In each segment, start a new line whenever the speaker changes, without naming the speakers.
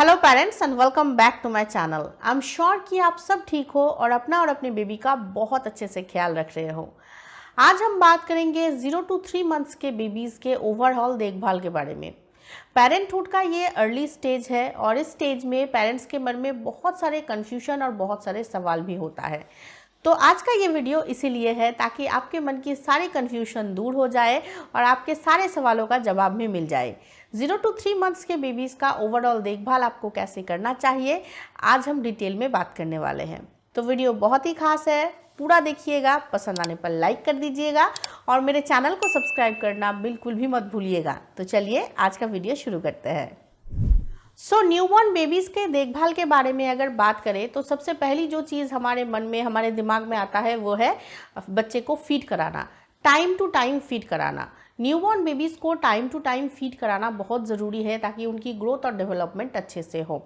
Hello parents and welcome back to my channel. I am sure कि आप सब ठीक हो और अपना और अपने बेबी का बहुत अच्छे से ख्याल रख रहे हो। आज हम बात करेंगे 0 to 3 मंथ्स के बेबीज़ के ओवरऑल देखभाल के बारे में। पेरेंटहुड का ये अर्ली स्टेज है और इस स्टेज में पेरेंट्स के मन में बहुत सारे कन्फ्यूजन और बहुत सारे सवाल भी होता है। तो आज का ये वीडियो इसीलिए है ताकि आपके मन की सारी कन्फ्यूजन दूर हो जाए और आपके सारे सवालों का जवाब भी मिल जाए। 0 to 3 मंथ्स के बेबीज़ का ओवरऑल देखभाल आपको कैसे करना चाहिए, आज हम डिटेल में बात करने वाले हैं। तो वीडियो बहुत ही खास है, पूरा देखिएगा, पसंद आने पर लाइक कर दीजिएगा और मेरे चैनल को सब्सक्राइब करना बिल्कुल भी मत भूलिएगा। तो चलिए आज का वीडियो शुरू करते हैं। न्यूबॉर्न बेबीज़ के देखभाल के बारे में अगर बात करें तो सबसे पहली जो चीज़ हमारे मन में, हमारे दिमाग में आता है वो है बच्चे को फीड कराना, टाइम टू टाइम फीड कराना। न्यूबॉर्न बेबीज़ को टाइम टू टाइम फीड कराना बहुत ज़रूरी है ताकि उनकी ग्रोथ और डेवलपमेंट अच्छे से हो।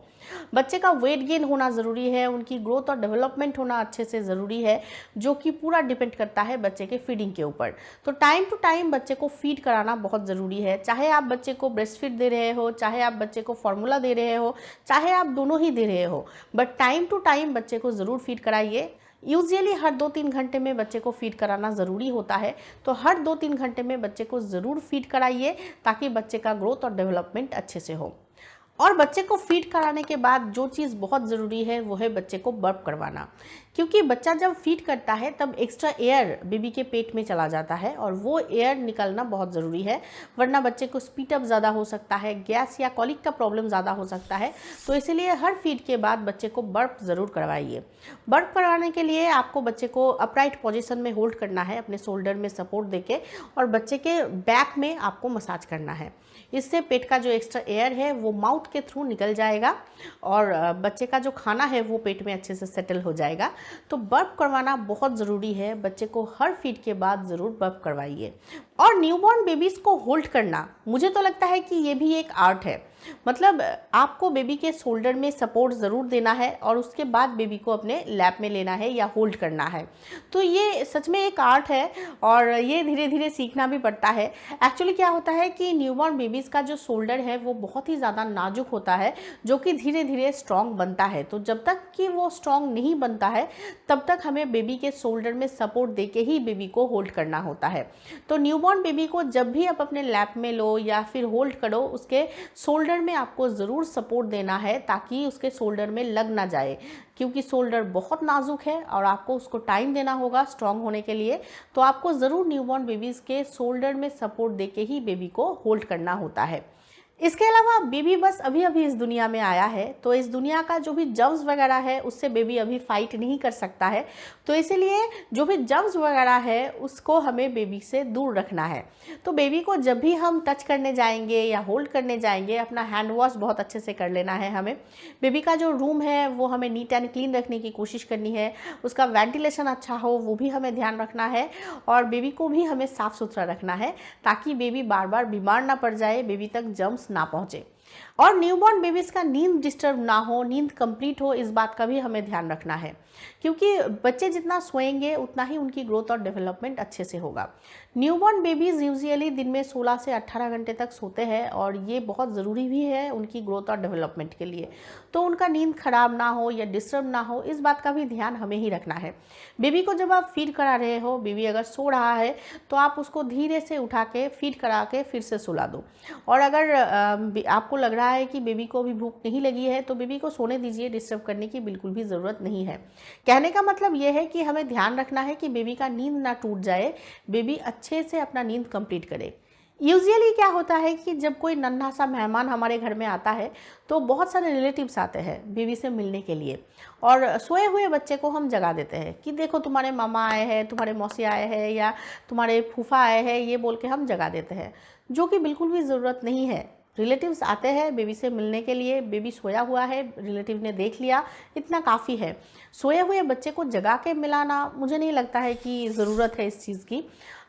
बच्चे का वेट गेन होना ज़रूरी है, उनकी ग्रोथ और डेवलपमेंट होना अच्छे से ज़रूरी है, जो कि पूरा डिपेंड करता है बच्चे के फीडिंग के ऊपर। तो टाइम टू टाइम बच्चे को फीड कराना बहुत ज़रूरी है, चाहे आप बच्चे को ब्रेस्ट फीड दे रहे हो, चाहे आप बच्चे को फार्मूला दे रहे हो, चाहे आप दोनों ही दे रहे हो, बट टाइम टू टाइम बच्चे को ज़रूर फीड कराइए। यूजुअली हर 2-3 घंटे में बच्चे को फीड कराना ज़रूरी होता है, तो हर 2-3 घंटे में बच्चे को ज़रूर फीड कराइए ताकि बच्चे का ग्रोथ और डेवलपमेंट अच्छे से हो। और बच्चे को फीड कराने के बाद जो चीज़ बहुत ज़रूरी है वो है बच्चे को बर्प करवाना, क्योंकि बच्चा जब फीड करता है तब एक्स्ट्रा एयर बेबी के पेट में चला जाता है और वो एयर निकलना बहुत ज़रूरी है, वरना बच्चे को स्पीड अप ज़्यादा हो सकता है, गैस या कॉलिक का प्रॉब्लम ज़्यादा हो सकता है। तो इसीलिए हर फीड के बाद बच्चे को बर्प ज़रूर करवाइए। बर्प करवाने के लिए आपको बच्चे को अपराइट पोजीशन में होल्ड करना है, अपने शोल्डर में सपोर्ट देके, और बच्चे के बैक में आपको मसाज करना है। इससे पेट का जो एक्स्ट्रा एयर है वो माउथ के थ्रू निकल जाएगा और बच्चे का जो खाना है वो पेट में अच्छे से सेटल हो जाएगा। तो बर्प करवाना बहुत ज़रूरी है, बच्चे को हर फीड के बाद ज़रूर बर्प करवाइए। और न्यूबॉर्न बेबीज़ को होल्ड करना, मुझे तो लगता है कि ये भी एक आर्ट है। मतलब आपको बेबी के शोल्डर में सपोर्ट ज़रूर देना है और उसके बाद बेबी को अपने लैप में लेना है या होल्ड करना है। तो ये सच में एक आर्ट है और ये धीरे धीरे सीखना भी पड़ता है। एक्चुअली क्या होता है कि न्यूबॉर्न बेबीज़ का जो शोल्डर है वो बहुत ही ज़्यादा नाजुक होता है, जो कि धीरे धीरे स्ट्रॉन्ग बनता है। तो जब तक कि वो स्ट्रॉन्ग नहीं बनता है तब तक हमें बेबी के शोल्डर में सपोर्ट दे के ही बेबी को होल्ड करना होता है। तो न्यूबॉर्न बेबी को जब भी आप अपने लैप में लो या फिर होल्ड करो, उसके शोल्डर में आपको ज़रूर सपोर्ट देना है ताकि उसके शोल्डर में लग ना जाए, क्योंकि शोल्डर बहुत नाजुक है और आपको उसको टाइम देना होगा स्ट्रॉन्ग होने के लिए। तो आपको ज़रूर न्यूबॉर्न बेबीज़ के शोल्डर में सपोर्ट देके ही बेबी को होल्ड करना होता है। इसके अलावा बेबी बस अभी अभी इस दुनिया में आया है, तो इस दुनिया का जो भी जर्म्स वगैरह है उससे बेबी अभी फाइट नहीं कर सकता है। तो इसीलिए जो भी जर्म्स वगैरह है उसको हमें बेबी से दूर रखना है। तो बेबी को जब भी हम टच करने जाएंगे या होल्ड करने जाएंगे, अपना हैंड वॉश बहुत अच्छे से कर लेना है हमें। बेबी का जो रूम है वो हमें नीट एंड क्लीन रखने की कोशिश करनी है, उसका वेंटिलेशन अच्छा हो वो भी हमें ध्यान रखना है, और बेबी को भी हमें साफ़ सुथरा रखना है ताकि बेबी बार बार बीमार ना पड़ जाए, बेबी तक जर्म्स ना पहुंचे। और न्यूबॉर्न बेबीज़ का नींद डिस्टर्ब ना हो, नींद कंप्लीट हो, इस बात का भी हमें ध्यान रखना है, क्योंकि बच्चे जितना सोएंगे उतना ही उनकी ग्रोथ और डेवलपमेंट अच्छे से होगा। न्यूबॉर्न बेबीज़ यूजुअली दिन में 16 से 18 घंटे तक सोते हैं और ये बहुत ज़रूरी भी है उनकी ग्रोथ और डेवलपमेंट के लिए। तो उनका नींद खराब ना हो या डिस्टर्ब ना हो, इस बात का भी ध्यान हमें ही रखना है। बेबी को जब आप फीड करा रहे हो, बेबी अगर सो रहा है तो आप उसको धीरे से उठा के फीड करा के फिर से सुला दो। और अगर आपको लग रहा है कि बेबी को अभी भूख नहीं लगी है तो बेबी को सोने दीजिए, डिस्टर्ब करने की बिल्कुल भी ज़रूरत नहीं है। कहने का मतलब ये है कि हमें ध्यान रखना है कि बेबी का नींद ना टूट जाए, बेबी अच्छे से अपना नींद कंप्लीट करे। यूजुअली क्या होता है कि जब कोई नन्हा सा मेहमान हमारे घर में आता है तो बहुत सारे रिलेटिव्स आते हैं बेबी से मिलने के लिए, और सोए हुए बच्चे को हम जगा देते हैं कि देखो तुम्हारे मामा आए हैं, तुम्हारे मौसी आए हैं या तुम्हारे फूफा आए हैं, ये बोल के हम जगा देते हैं, जो कि बिल्कुल भी ज़रूरत नहीं है। रिलेटिव्स आते हैं बेबी से मिलने के लिए, बेबी सोया हुआ है, रिलेटिव ने देख लिया, इतना काफ़ी है। सोए हुए बच्चे को जगा के मिलाना मुझे नहीं लगता है कि ज़रूरत है इस चीज़ की।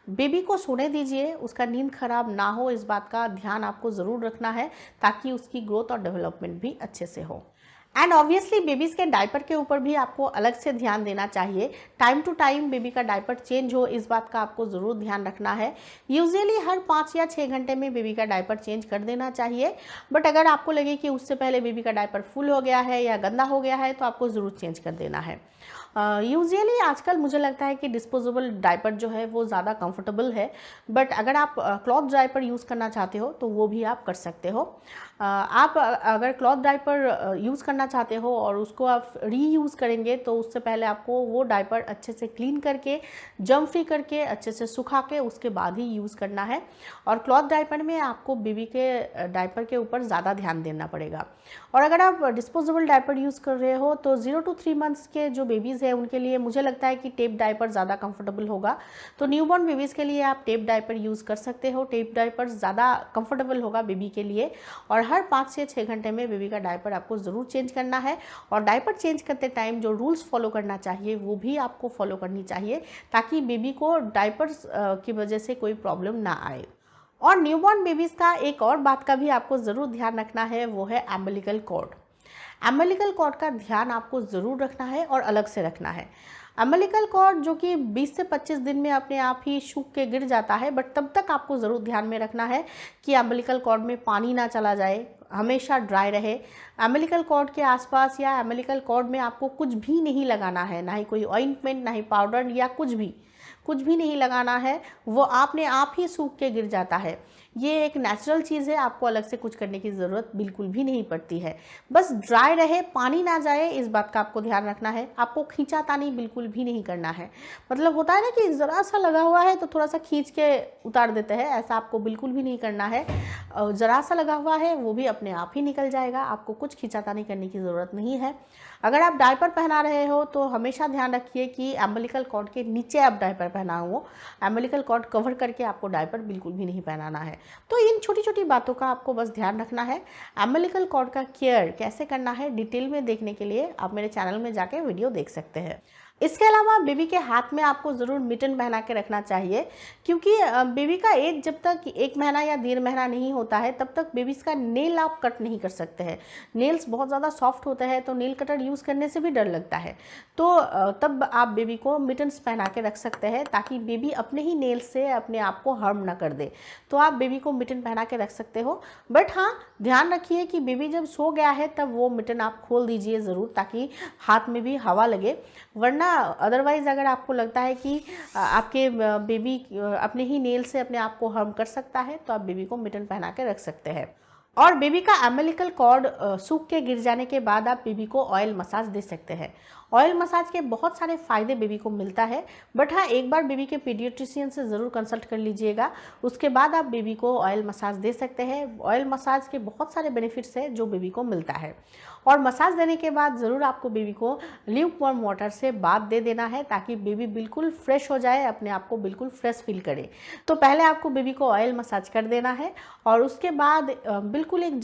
बेबी को सोने दीजिए, उसका नींद खराब ना हो, इस बात का ध्यान आपको ज़रूर रखना है ताकि उसकी ग्रोथ और डेवलपमेंट भी अच्छे से हो। एंड ऑब्वियसली बेबीज़ के डायपर के ऊपर भी आपको अलग से ध्यान देना चाहिए। टाइम टू टाइम बेबी का डायपर चेंज हो, इस बात का आपको ज़रूर ध्यान रखना है। यूजुअली हर 5 या 6 घंटे में बेबी का डायपर चेंज कर देना चाहिए, बट अगर आपको लगे कि उससे पहले बेबी का डायपर फुल हो गया है या गंदा हो गया है तो आपको ज़रूर चेंज कर देना है। यूजुअली आजकल मुझे लगता है कि डिस्पोजेबल डायपर जो है वो ज़्यादा कंफर्टेबल है, बट अगर आप क्लॉथ डायपर यूज़ करना चाहते हो तो वो भी आप कर सकते हो। आप अगर क्लॉथ डायपर यूज़ करना चाहते हो और उसको आप रीयूज़ करेंगे तो उससे पहले आपको वो डायपर अच्छे से क्लीन करके, जर्म फ्री करके, अच्छे से सुखा के उसके बाद ही यूज़ करना है। और क्लॉथ डायपर में आपको बेबी के डायपर के ऊपर ज़्यादा ध्यान देना पड़ेगा। और अगर आप डिस्पोजेबल डायपर यूज़ कर रहे हो तो 0 to 3 मंथ्स के जो बेबीज़ है उनके लिए मुझे लगता है कि टेप डायपर ज़्यादा कंफर्टेबल होगा। तो न्यूबॉर्न बेबीज़ के लिए आप टेप डायपर यूज़ कर सकते हो। टेप डायपर ज़्यादा कंफर्टेबल होगा बेबी के लिए। और हर 5 से 6 घंटे में बेबी का डायपर आपको ज़रूर चेंज करना है। और डायपर चेंज करते टाइम जो रूल्स फॉलो करना चाहिए वो भी आपको फॉलो करनी चाहिए, ताकि बेबी को डायपर्स की वजह से कोई प्रॉब्लम ना आए। और न्यूबॉर्न बेबीज़ का एक और बात का भी आपको ज़रूर ध्यान रखना है, वो है अम्बिलिकल कॉर्ड। अम्बिलिकल कॉर्ड का ध्यान आपको ज़रूर रखना है और अलग से रखना है। अम्बिलिकल कॉर्ड जो कि 20 से 25 दिन में अपने आप ही सूख के गिर जाता है, बट तब तक आपको ज़रूर ध्यान में रखना है कि अम्बिलिकल कॉर्ड में पानी ना चला जाए, हमेशा ड्राई रहे। अम्बिलिकल कॉर्ड के आसपास या अम्बिलिकल कॉर्ड में आपको कुछ भी नहीं लगाना है, ना ही कोई ऑइंटमेंट, ना ही पाउडर या कुछ भी नहीं लगाना है। वो आपने आप ही सूख के गिर जाता है। ये एक नेचुरल चीज़ है, आपको अलग से कुछ करने की ज़रूरत बिल्कुल भी नहीं पड़ती है। बस ड्राई रहे, पानी ना जाए, इस बात का आपको ध्यान रखना है। आपको खींचातानी बिल्कुल भी नहीं करना है। मतलब होता है ना कि ज़रा सा लगा हुआ है तो थोड़ा सा खींच के उतार देते हैं, ऐसा आपको बिल्कुल भी नहीं करना है। ज़रा सा लगा हुआ है वो भी अपने आप ही निकल जाएगा, आपको कुछ खींचातानी करने की ज़रूरत नहीं है। अगर आप डायपर पहना रहे हो तो हमेशा ध्यान रखिए कि अम्बिलिकल कॉर्ड के नीचे आप डायपर पहना हो। अम्बिलिकल कॉर्ड कवर करके आपको डायपर बिल्कुल भी नहीं पहनाना है। तो इन छोटी छोटी बातों का आपको बस ध्यान रखना है। अम्बिलिकल कॉर्ड का केयर कैसे करना है डिटेल में देखने के लिए आप मेरे चैनल में जाके वीडियो देख सकते हैं। इसके अलावा बेबी के हाथ में आपको ज़रूर मिटन पहना के रखना चाहिए, क्योंकि बेबी का एज जब तक 1 महीना या 1.5 महीना नहीं होता है तब तक बेबीज़ का नेल आप कट नहीं कर सकते हैं। नेल्स बहुत ज़्यादा सॉफ्ट होते हैं तो नेल कटर यूज़ करने से भी डर लगता है। तो तब आप बेबी को मिटन्स पहना के रख सकते हैं, ताकि बेबी अपने ही नेल से अपने आप को हार्म ना कर दे। तो आप बेबी को मिटन पहना के रख सकते हो। बट हाँ, ध्यान रखिए कि बेबी जब सो गया है तब वो मिटन आप खोल दीजिए ज़रूर, ताकि हाथ में भी हवा लगे। वरना अदरवाइज़ अगर आपको लगता है कि आपके बेबी अपने ही नेल से अपने आप को हार्म कर सकता है तो आप बेबी को मिटन पहना के रख सकते हैं। और बेबी का अम्बिलिकल कॉर्ड सूख के गिर जाने के बाद आप बेबी को ऑयल मसाज दे सकते हैं। ऑयल मसाज के बहुत सारे फ़ायदे बेबी को मिलता है, बट हाँ, एक बार बेबी के पीडियाट्रिशियन से ज़रूर कंसल्ट कर लीजिएगा। उसके बाद आप बेबी को ऑयल मसाज दे सकते हैं। ऑयल मसाज के बहुत सारे बेनिफिट्स हैं जो बेबी को मिलता है। और मसाज देने के बाद ज़रूर आपको बेबी को ल्यूकवार्म वाटर से बाथ दे देना है, ताकि बेबी बिल्कुल फ्रेश हो जाए, अपने आप को बिल्कुल फ्रेश फील करे। तो पहले आपको बेबी को ऑयल मसाज कर देना है और उसके बाद बिल्कुल एक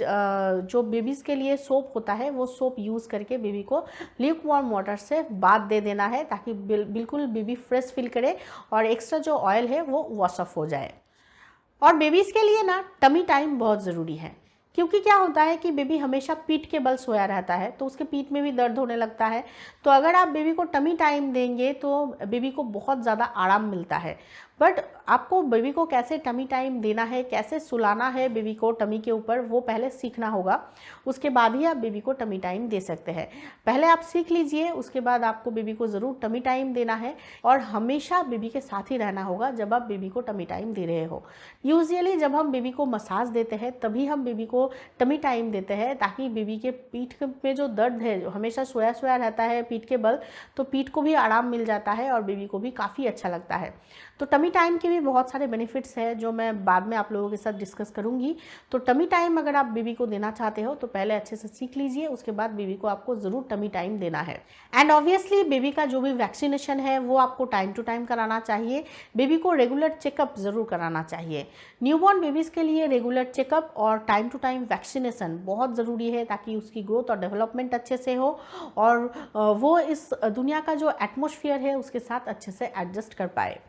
जो बेबीज़ के लिए सोप होता है वो सोप यूज़ करके बेबी को ल्यूकवार्म वाटर से बाथ दे देना है, ताकि बिल्कुल बेबी फ्रेश फील करे और एक्स्ट्रा जो ऑयल है वो वॉश ऑफ हो जाए। और बेबीज़ के लिए ना टमी टाइम बहुत ज़रूरी है, क्योंकि क्या होता है कि बेबी हमेशा पीठ के बल सोया रहता है तो उसके पीठ में भी दर्द होने लगता है। तो अगर आप बेबी को टमी टाइम देंगे तो बेबी को बहुत ज़्यादा आराम मिलता है। बट आपको बेबी को कैसे टमी टाइम देना है, कैसे सुलाना है बेबी को टमी के ऊपर, वो पहले सीखना होगा। उसके बाद ही आप बेबी को टमी टाइम दे सकते हैं। पहले आप सीख लीजिए, उसके बाद आपको बेबी को ज़रूर टमी टाइम देना है और हमेशा बेबी के साथ ही रहना होगा जब आप बेबी को टमी टाइम दे रहे हो। यूजुअली जब हम बेबी को मसाज देते हैं तभी हम बेबी को टमी टाइम देते हैं, ताकि बेबी के पीठ में जो दर्द है, जो हमेशा सोया सोया रहता है पीठ के बल, तो पीठ को भी आराम मिल जाता है और बेबी को भी काफ़ी अच्छा लगता है। तो टमी टाइम के भी बहुत सारे बेनिफिट्स हैं जो मैं बाद में आप लोगों के साथ डिस्कस करूंगी। तो टमी टाइम अगर आप बेबी को देना चाहते हो तो पहले अच्छे से सीख लीजिए, उसके बाद बेबी को आपको ज़रूर टमी टाइम देना है। एंड ऑब्वियसली बेबी का जो भी वैक्सीनेशन है वो आपको टाइम टू टाइम कराना चाहिए। बेबी को रेगुलर चेकअप ज़रूर कराना चाहिए। न्यूबॉर्न बेबीज़ के लिए रेगुलर चेकअप और टाइम टू टाइम वैक्सीनेशन बहुत ज़रूरी है, ताकि उसकी ग्रोथ और डेवलपमेंट अच्छे से हो और वो इस दुनिया का जो एटमॉस्फेयर है उसके साथ अच्छे से एडजस्ट कर पाए।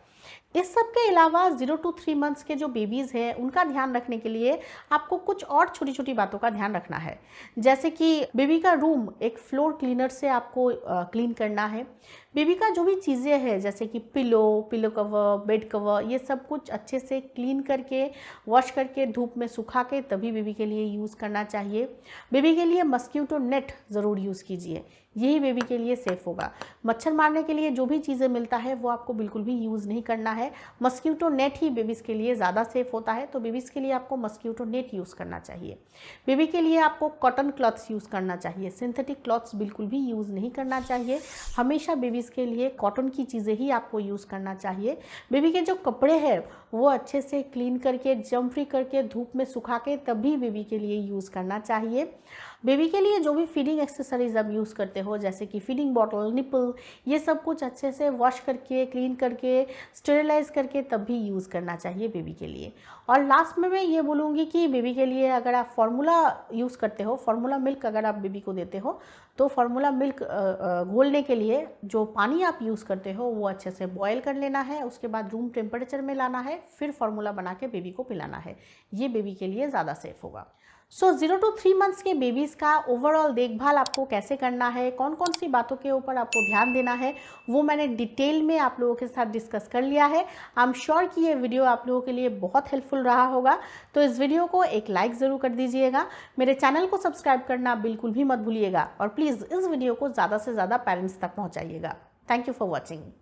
इस सब के अलावा 0 to 3 मंथ्स के जो बेबीज़ हैं उनका ध्यान रखने के लिए आपको कुछ और छोटी छोटी बातों का ध्यान रखना है। जैसे कि बेबी का रूम एक फ्लोर क्लीनर से आपको क्लीन करना है। बेबी का जो भी चीज़ें हैं जैसे कि पिलो कवर, बेड कवर, ये सब कुछ अच्छे से क्लीन करके वॉश करके धूप में सुखा के तभी बेबी के लिए यूज़ करना चाहिए। बेबी के लिए मस्कीटो नेट ज़रूर यूज़ कीजिए, यही बेबी के लिए सेफ़ होगा। मच्छर मारने के लिए जो भी चीज़ें मिलता है वो आपको बिल्कुल भी यूज़ नहीं करना है। मस्कीटो नेट ही बेबीज़ के लिए ज़्यादा सेफ़ होता है, तो बेबीज़ के लिए आपको मस्कीटो नेट यूज़ करना चाहिए। बेबी के लिए आपको कॉटन क्लॉथ्स यूज़ करना चाहिए, सिंथेटिक क्लॉथ्स बिल्कुल भी यूज़ नहीं करना चाहिए। हमेशा बेबीज़ के लिए कॉटन की चीज़ें ही आपको यूज़ करना चाहिए। बेबी के जो कपड़े हैं वो अच्छे से क्लीन करके, जर्म फ्री करके, धूप में सुखा के तभी बेबी के लिए यूज़ करना चाहिए। बेबी के लिए जो भी फीडिंग एक्सेसरीज आप यूज़ करते हो जैसे कि फीडिंग बॉटल, निपल, ये सब कुछ अच्छे से वॉश करके, क्लीन करके, स्टेरिलाइज करके तब भी यूज़ करना चाहिए बेबी के लिए। और लास्ट में मैं ये बोलूँगी कि बेबी के लिए अगर आप फार्मूला यूज़ करते हो, फार्मूला मिल्क अगर आप बेबी को देते हो, तो फार्मूला मिल्क घोलने के लिए जो पानी आप यूज़ करते हो वो अच्छे से बॉयल कर लेना है, उसके बाद रूम टेम्परेचर में लाना है, फिर फार्मूला बना के बेबी को पिलाना है। ये बेबी के लिए ज़्यादा सेफ़ होगा। 0 to 3 मंथ्स के बेबीज़ का ओवरऑल देखभाल आपको कैसे करना है, कौन कौन सी बातों के ऊपर आपको ध्यान देना है, वो मैंने डिटेल में आप लोगों के साथ डिस्कस कर लिया है। आई एम श्योर कि ये वीडियो आप लोगों के लिए बहुत हेल्पफुल रहा होगा। तो इस वीडियो को एक लाइक ज़रूर कर दीजिएगा, मेरे चैनल को सब्सक्राइब करना बिल्कुल भी मत भूलिएगा और प्लीज़ इस वीडियो को ज़्यादा से ज़्यादा पेरेंट्स तक पहुँचाइएगा। Thank you for watching.